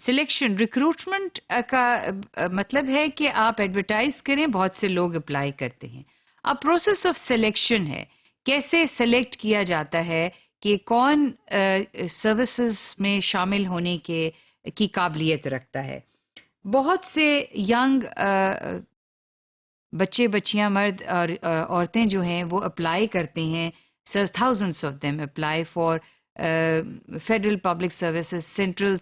Selection recruitment کا مطلب ہے کہ آپ ایڈورٹائز کریں، بہت سے لوگ اپلائی کرتے ہیں. اب پروسیس آف سلیکشن ہے، کیسے سلیکٹ کیا جاتا ہے کہ کون سروسز میں شامل ہونے کی قابلیت رکھتا ہے. بہت سے ینگ بچے بچیاں مرد اور عورتیں جو ہیں وہ اپلائی کرتے ہیں. thousands of them apply for federal public services central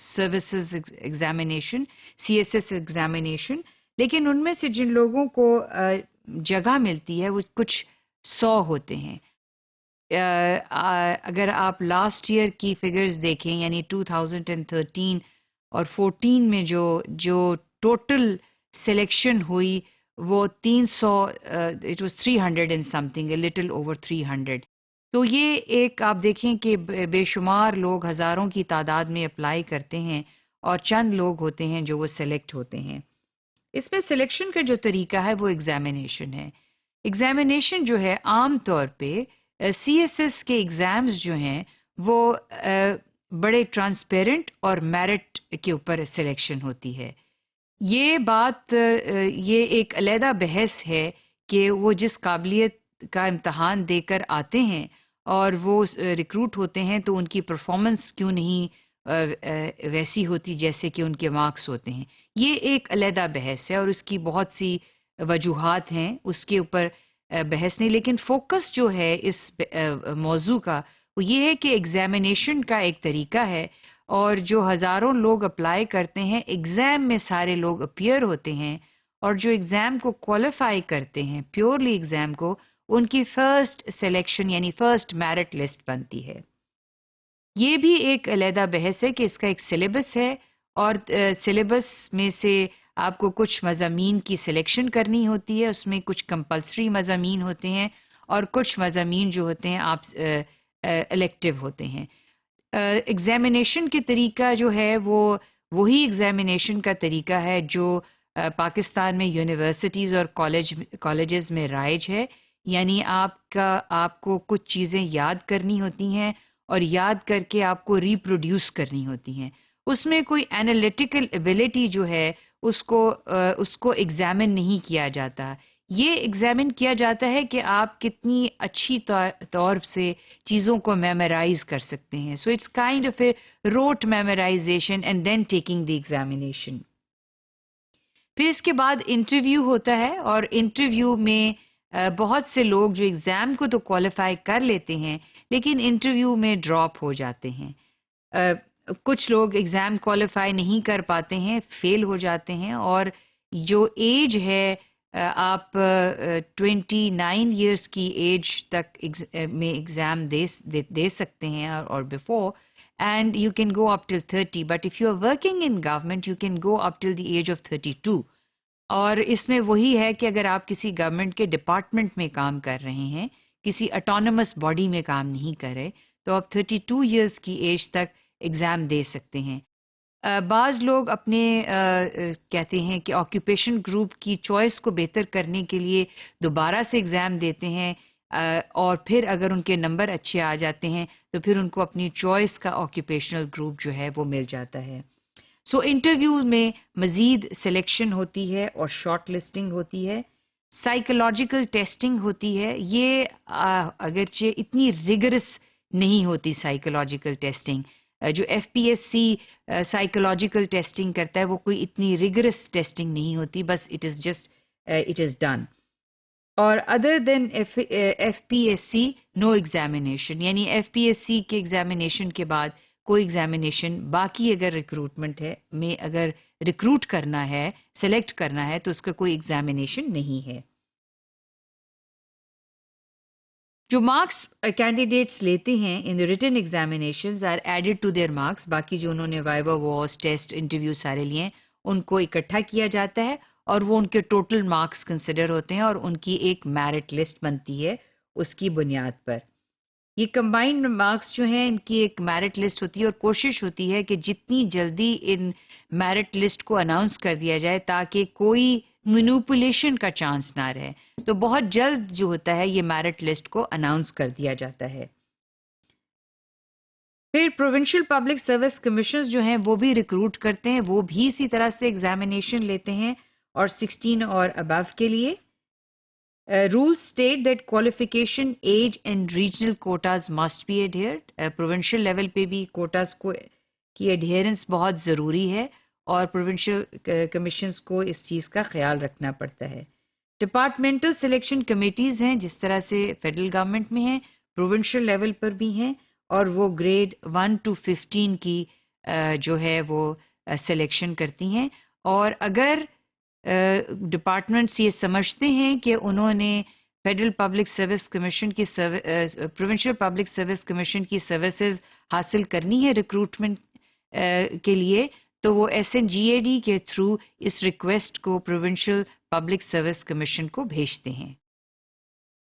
services examination CSS examination. لیکن ان میں سے جن لوگوں کو جگہ ملتی ہے وہ کچھ 100 ہوتے ہیں. اگر آپ لاسٹ ایئر کی فگرز دیکھیں یعنی 2013 اور 14 میں جو ٹوٹل سلیکشن ہوئی وہ 300 it was 300 and some thing a little over 300. تو یہ ایک آپ دیکھیں کہ بے شمار لوگ ہزاروں کی تعداد میں اپلائی کرتے ہیں اور چند لوگ ہوتے ہیں جو وہ سلیکٹ ہوتے ہیں. اس میں سلیکشن کا جو طریقہ ہے وہ ایگزامینیشن ہے. ایگزامینیشن جو ہے عام طور پہ سی ایس ایس کے ایگزامز جو ہیں وہ بڑے ٹرانسپیرنٹ اور میرٹ کے اوپر سلیکشن ہوتی ہے. یہ بات یہ ایک علیحدہ بحث ہے کہ وہ جس قابلیت کا امتحان دے کر آتے ہیں اور وہ ریکروٹ ہوتے ہیں تو ان کی پرفارمنس کیوں نہیں ویسی ہوتی جیسے کہ ان کے مارکس ہوتے ہیں. یہ ایک علیحدہ بحث ہے اور اس کی بہت سی وجوہات ہیں، اس کے اوپر بحث نہیں. لیکن فوکس جو ہے اس موضوع کا وہ یہ ہے کہ ایگزامینیشن کا ایک طریقہ ہے اور جو ہزاروں لوگ اپلائی کرتے ہیں ایگزام میں سارے لوگ اپیئر ہوتے ہیں اور جو ایگزام کو کوالیفائی کرتے ہیں پیورلی ایگزام کو ان کی فرسٹ سلیکشن یعنی فرسٹ میرٹ لسٹ بنتی ہے. یہ بھی ایک علیحدہ بحث ہے کہ اس کا ایک سلیبس ہے اور سلیبس میں سے آپ کو کچھ مضامین کی سلیکشن کرنی ہوتی ہے، اس میں کچھ کمپلسری مضامین ہوتے ہیں اور کچھ مضامین جو ہوتے ہیں آپ الیکٹیو ہوتے ہیں. ایگزامینیشن کے طریقہ جو ہے وہ وہی ایگزامینیشن کا طریقہ ہے جو پاکستان میں یونیورسٹیز اور کالجز میں رائج ہے. یعنی آپ کو کچھ چیزیں یاد کرنی ہوتی ہیں اور یاد کر کے آپ کو ریپروڈیوس کرنی ہوتی ہیں. اس میں کوئی اینالیٹیکل ایبلٹی جو ہے اس کو ایگزامن نہیں کیا جاتا. یہ ایگزامن کیا جاتا ہے کہ آپ کتنی اچھی طور سے چیزوں کو میمورائز کر سکتے ہیں. So it's kind of a rote memorisation and then taking the examination. پھر اس کے بعد انٹرویو ہوتا ہے اور انٹرویو میں بہت سے لوگ جو ایگزام کو تو کوالیفائی کر لیتے ہیں لیکن انٹرویو میں ڈراپ ہو جاتے ہیں. کچھ لوگ ایگزام کوالیفائی نہیں کر پاتے ہیں، فیل ہو جاتے ہیں اور جو ایج ہے آپ 29 ایئرس کی ایج تک میں ایگزام دے سکتے ہیں اور before and you can go up till 30 but if you are working in government you can go up till the age of 32. اور اس میں وہی ہے کہ اگر آپ کسی گورنمنٹ کے ڈپارٹمنٹ میں کام کر رہے ہیں، کسی اٹانومس باڈی میں کام نہیں کر رہے تو آپ 32 ایئرس کی ایج تک ایگزام دے سکتے ہیں. بعض لوگ اپنے کہتے ہیں کہ آکیوپیشن گروپ کی چوائس کو بہتر کرنے کے لیے دوبارہ سے ایگزام دیتے ہیں اور پھر اگر ان کے نمبر اچھے آ جاتے ہیں تو پھر ان کو اپنی چوائس کا آکیوپیشنل گروپ جو ہے وہ مل جاتا ہے. سو انٹرویو میں مزید سلیکشن ہوتی ہے اور شارٹ لسٹنگ ہوتی ہے. سائیکولوجیکل ٹیسٹنگ ہوتی ہے. یہ اگرچہ اتنی ریگرس نہیں ہوتی سائیکولوجیکل ٹیسٹنگ. جو F P S C psychological testing کرتا ہے وہ کوئی اتنی ریگرس ٹیسٹنگ نہیں ہوتی، بس اٹ از ڈن. اور ادر دین ایف پی ایس سی نو ایگزامینیشن، یعنی ایف پی ایس سی کے ایگزامینیشن کے بعد کوئی ایگزامینیشن باقی اگر ریکروٹمنٹ ہے میں اگر ریکروٹ کرنا ہے سلیکٹ کرنا ہے تو اس کا کوئی ایگزامینیشن نہیں ہے. جو مارکس کینڈیڈیٹس لیتے ہیں in written examinations are added to their marks. باقی جو انہوں نے وائوا واس ٹیسٹ انٹرویو سارے لیے ہیں ان کو اکٹھا کیا جاتا ہے اور وہ ان کے ٹوٹل مارکس کنسیڈر ہوتے ہیں اور ان کی ایک میرٹ لسٹ بنتی ہے اس کی بنیاد پر. یہ کمبائنڈ مارکس جو ہیں ان کی ایک میرٹ لسٹ ہوتی ہے اور کوشش ہوتی ہے کہ جتنی جلدی ان میرٹ لسٹ کو اناؤنس کر دیا جائے تاکہ کوئی مینوپولیشن کا چانس نہ رہے. تو بہت جلد جو ہوتا ہے یہ میرٹ لسٹ کو اناؤنس کر دیا جاتا ہے. پھر پروونشل پبلک سروس کمیشنز جو ہیں وہ بھی ریکروٹ کرتے ہیں، وہ بھی اسی طرح سے ایگزامینیشن لیتے ہیں اور 16 اور ابو کے لیے. Rules state that qualification, age and regional quotas must be adhered. Provincial level پہ بھی quotas کی adherence بہت ضروری ہے اور provincial commissions کو اس چیز کا خیال رکھنا پڑتا ہے. ڈپارٹمنٹل سلیکشن کمیٹیز ہیں جس طرح سے فیڈرل گورنمنٹ میں ہیں، پروونشل لیول پر بھی ہیں اور وہ گریڈ 1 to 15 کی جو ہے وہ سلیکشن کرتی ہیں. اور اگر ڈپارٹمنٹس یہ سمجھتے ہیں کہ انہوں نے فیڈرل پبلک سروس کمیشن کی پروونشل پبلک سروس کمیشن کی سروسز حاصل کرنی ہے ریکروٹمنٹ کے لیے، تو وہ SNGAD کے تھرو اس ریکویسٹ کو پروونشل پبلک سروس کمیشن کو بھیجتے ہیں.